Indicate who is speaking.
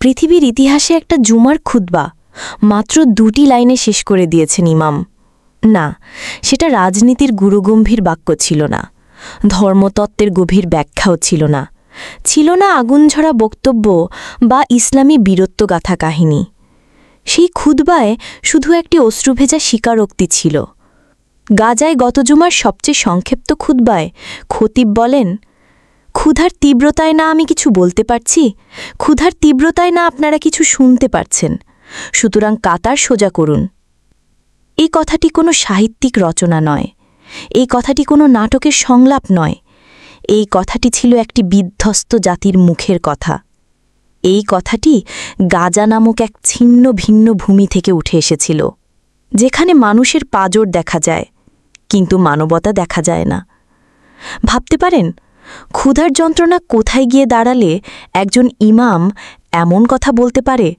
Speaker 1: পৃথিবীর ইতিহাসে একটা জুমার খুতবা মাত্র 2টি লাইনে শেষ করে দিয়েছেন ইমাম। না, সেটা রাজনীতির গুরুগম্ভীর বাক্য ছিল না, ধর্মতত্ত্বের গভীর ব্যাখ্যাও ছিল না, ছিল না আগুনঝরা বক্তব্য বা ইসলামী বীরত্বগাথা কাহিনী। সেই খুতবায় শুধু একটি অশ্রুভেজা স্বীকারোক্তি ছিল। গাজায় গত জুমার সবচেয়ে সংক্ষিপ্ত খুতবায় খতিব বলেন, ক্ষুধার তীব্রতায় না আমি কিছু বলতে পারছি, ক্ষুধার তীব্রতায় না আপনারা কিছু শুনতে পারছেন, সুতরাং কাতার সোজা করুন। এই কথাটি কোনো সাহিত্যিক রচনা নয়, এই কথাটি কোনো নাটকের সংলাপ নয়, এই কথাটি ছিল একটি বিধ্বস্ত জাতির মুখের কথা। এই কথাটি গাজা নামক এক ছিন্ন ভিন্ন ভূমি থেকে উঠে এসেছিল, যেখানে মানুষের পাঁজর দেখা যায় কিন্তু মানবতা দেখা যায় না। ভাবতে পারেন, ক্ষুধার যন্ত্রণা কোথায় গিয়ে দাঁড়ালে একজন ইমাম এমন কথা বলতে পারে?